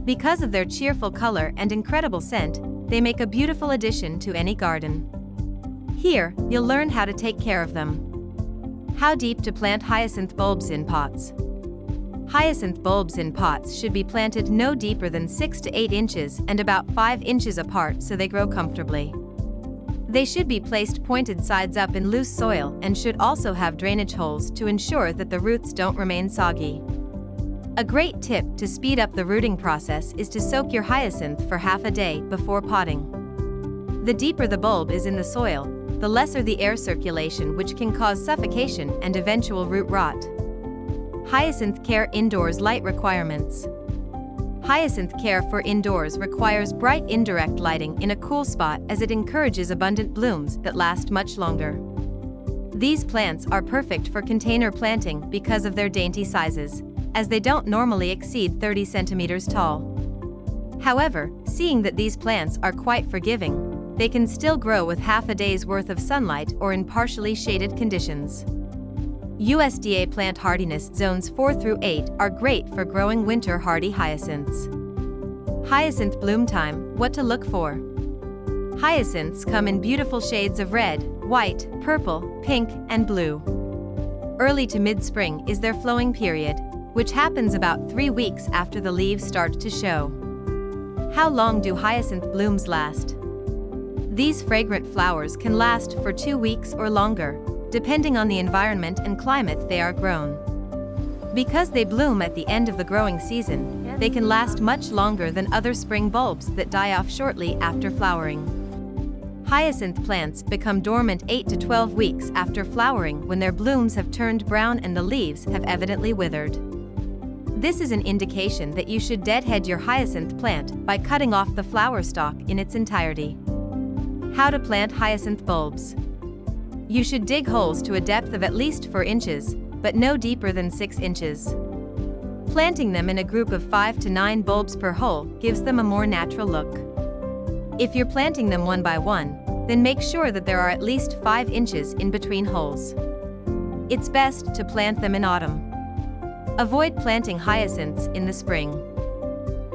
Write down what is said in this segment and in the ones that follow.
Because of their cheerful color and incredible scent, they make a beautiful addition to any garden. Here, you'll learn how to take care of them. How deep to plant hyacinth bulbs in pots. Hyacinth bulbs in pots should be planted no deeper than 6 to 8 inches and about 5 inches apart so they grow comfortably. They should be placed pointed sides up in loose soil and should also have drainage holes to ensure that the roots don't remain soggy. A great tip to speed up the rooting process is to soak your hyacinth for half a day before potting. The deeper the bulb is in the soil, the lesser the air circulation, which can cause suffocation and eventual root rot. Hyacinth care indoors light requirements. Hyacinth care for indoors requires bright indirect lighting in a cool spot as it encourages abundant blooms that last much longer. These plants are perfect for container planting because of their dainty sizes, as they don't normally exceed 30 centimeters tall. However, seeing that these plants are quite forgiving, they can still grow with half a day's worth of sunlight or in partially shaded conditions. USDA plant hardiness zones 4 through 8 are great for growing winter hardy hyacinths. Hyacinth bloom time, what to look for. Hyacinths come in beautiful shades of red, white, purple, pink, and blue. Early to mid-spring is their flowing period, which happens about 3 weeks after the leaves start to show. How long do hyacinth blooms last? These fragrant flowers can last for 2 weeks or longer, depending on the environment and climate they are grown. Because they bloom at the end of the growing season, they can last much longer than other spring bulbs that die off shortly after flowering. Hyacinth plants become dormant 8 to 12 weeks after flowering when their blooms have turned brown and the leaves have evidently withered. This is an indication that you should deadhead your hyacinth plant by cutting off the flower stalk in its entirety. How to plant hyacinth bulbs. You should dig holes to a depth of at least 4 inches, but no deeper than 6 inches. Planting them in a group of 5 to 9 bulbs per hole gives them a more natural look. If you're planting them one by one, then make sure that there are at least 5 inches in between holes. It's best to plant them in autumn. Avoid planting hyacinths in the spring.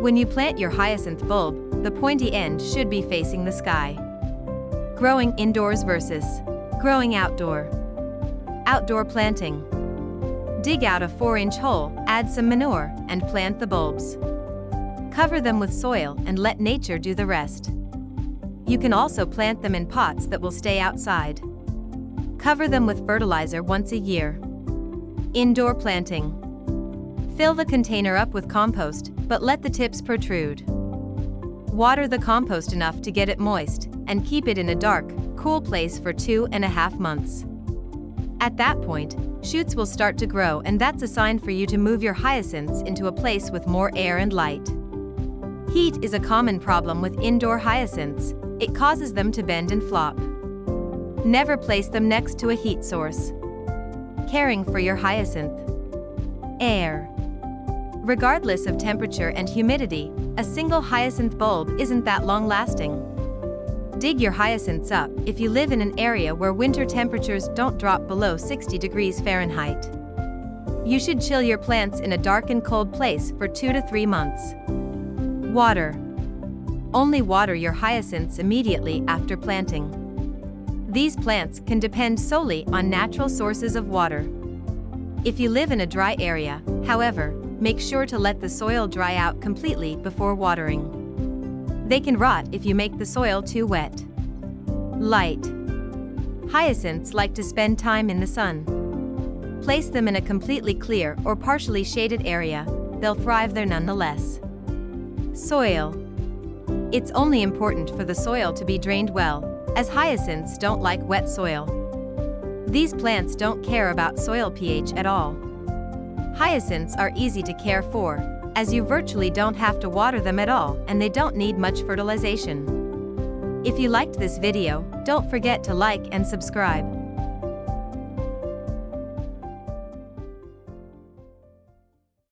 When you plant your hyacinth bulb, the pointy end should be facing the sky. Growing indoors versus growing outdoor. Outdoor planting. Dig out a 4-inch hole, add some manure, and plant the bulbs. Cover them with soil and let nature do the rest. You can also plant them in pots that will stay outside. Cover them with fertilizer once a year. Indoor planting. Fill the container up with compost, but let the tips protrude. Water the compost enough to get it moist, and keep it in a dark, cool place for 2.5 months. At that point, shoots will start to grow, and that's a sign for you to move your hyacinths into a place with more air and light. Heat is a common problem with indoor hyacinths. It causes them to bend and flop. Never place them next to a heat source. Caring for your hyacinth. Air. Regardless of temperature and humidity, a single hyacinth bulb isn't that long-lasting. Dig your hyacinths up if you live in an area where winter temperatures don't drop below 60 degrees Fahrenheit. You should chill your plants in a dark and cold place for 2 to 3 months. Water. Only water your hyacinths immediately after planting. These plants can depend solely on natural sources of water. If you live in a dry area, however, make sure to let the soil dry out completely before watering. They can rot if you make the soil too wet. Light. Hyacinths like to spend time in the sun. Place them in a completely clear or partially shaded area. They'll thrive there nonetheless. Soil. It's only important for the soil to be drained well, as hyacinths don't like wet soil. These plants don't care about soil pH at all. Hyacinths are easy to care for, as you virtually don't have to water them at all and they don't need much fertilization. If you liked this video, don't forget to like and subscribe.